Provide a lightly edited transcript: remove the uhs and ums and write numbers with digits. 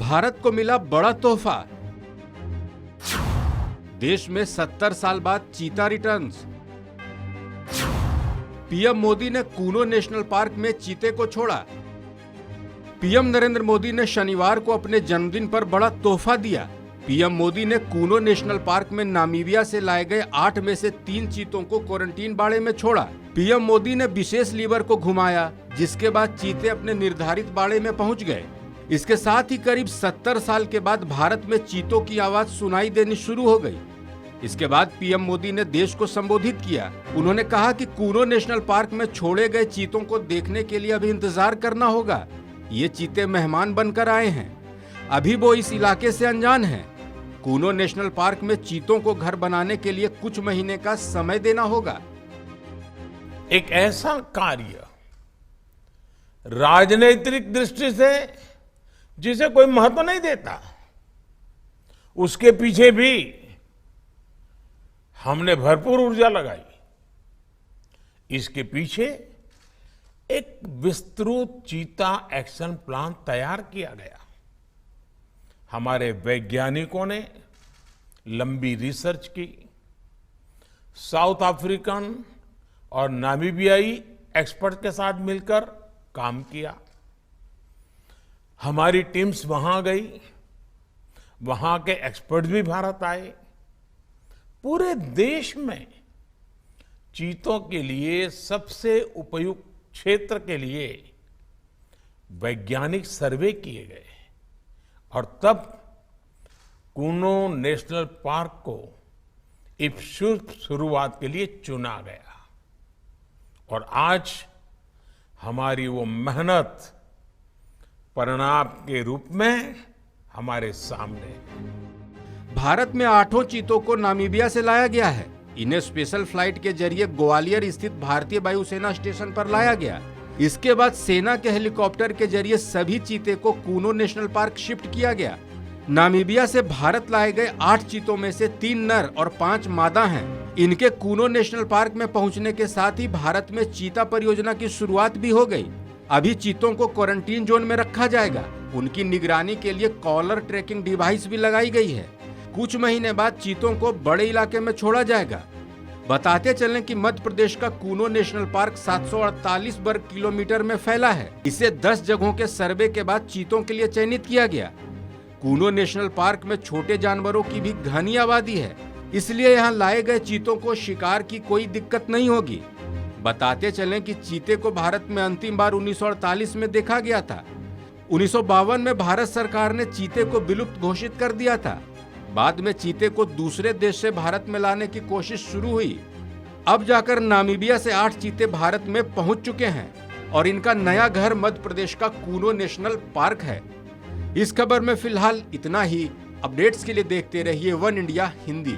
भारत को मिला बड़ा तोहफा। देश में 70 साल बाद चीता रिटर्न्स। पीएम मोदी ने कूनो नेशनल पार्क में चीते को छोड़ा। पीएम नरेंद्र मोदी ने शनिवार को अपने जन्मदिन पर बड़ा तोहफा दिया। पीएम मोदी ने कूनो नेशनल पार्क में नामीबिया से लाए गए 8 में से 3 चीतों को क्वारंटीन बाड़े में छोड़ा। पीएम मोदी ने विशेष लीवर को घुमाया, जिसके बाद चीते अपने निर्धारित बाड़े में पहुंच गए। इसके साथ ही करीब 70 साल के बाद भारत में चीतों की आवाज सुनाई देनी शुरू हो गई। इसके बाद पीएम मोदी ने देश को संबोधित किया। उन्होंने कहा कि कूनो नेशनल पार्क में छोड़े गए चीतों को देखने के लिए अभी इंतजार करना होगा। ये चीते मेहमान बनकर आए हैं, अभी वो इस इलाके से अनजान हैं। कूनो नेशनल पार्क में चीतों को घर बनाने के लिए कुछ महीने का समय देना होगा। एक ऐसा कार्य राजनीतिक दृष्टि से जिसे कोई महत्व नहीं देता, उसके पीछे भी हमने भरपूर ऊर्जा लगाई। इसके पीछे एक विस्तृत चीता एक्शन प्लान तैयार किया गया। हमारे वैज्ञानिकों ने लंबी रिसर्च की, साउथ अफ्रीकन और नामीबियाई एक्सपर्ट के साथ मिलकर काम किया। हमारी टीम्स वहां गई, वहां के एक्सपर्ट भी भारत आए। पूरे देश में चीतों के लिए सबसे उपयुक्त क्षेत्र के लिए वैज्ञानिक सर्वे किए गए और तब कूनो नेशनल पार्क को इस शुभ शुरुआत के लिए चुना गया। और आज हमारी वो मेहनत परिणाम के रूप में हमारे सामने है। भारत में 8 चीतों को नामीबिया से लाया गया है। इन्हें स्पेशल फ्लाइट के जरिए ग्वालियर स्थित भारतीय वायुसेना स्टेशन पर लाया गया। इसके बाद सेना के हेलीकॉप्टर के जरिए सभी चीते को कूनो नेशनल पार्क शिफ्ट किया गया। नामीबिया से भारत लाए गए 8 चीतों में से 3 नर और 5 मादा हैं। इनके कूनो नेशनल पार्क में पहुंचने के साथ ही भारत में चीता परियोजना की शुरुआत भी हो गई। अभी चीतों को क्वारंटीन जोन में रखा जाएगा। उनकी निगरानी के लिए कॉलर ट्रैकिंग डिवाइस भी लगाई गई है। कुछ महीने बाद चीतों को बड़े इलाके में छोड़ा जाएगा। बताते चलें कि मध्य प्रदेश का कूनो नेशनल पार्क 748 वर्ग किलोमीटर में फैला है। इसे 10 जगहों के सर्वे के बाद चीतों के लिए चयनित किया गया। कूनो नेशनल पार्क में छोटे जानवरों की भी घनी आबादी है, इसलिए यहाँ लाए गए चीतों को शिकार की कोई दिक्कत नहीं होगी। बताते चलें कि चीते को भारत में अंतिम बार 1948 में देखा गया था। 1952 में भारत सरकार ने चीते को विलुप्त घोषित कर दिया था। बाद में चीते को दूसरे देश से भारत में लाने की कोशिश शुरू हुई। अब जाकर नामीबिया से 8 चीते भारत में पहुंच चुके हैं और इनका नया घर मध्य प्रदेश का कूनो नेशनल पार्क है। इस खबर में फिलहाल इतना ही। अपडेट्स के लिए देखते रहिए वन इंडिया हिंदी।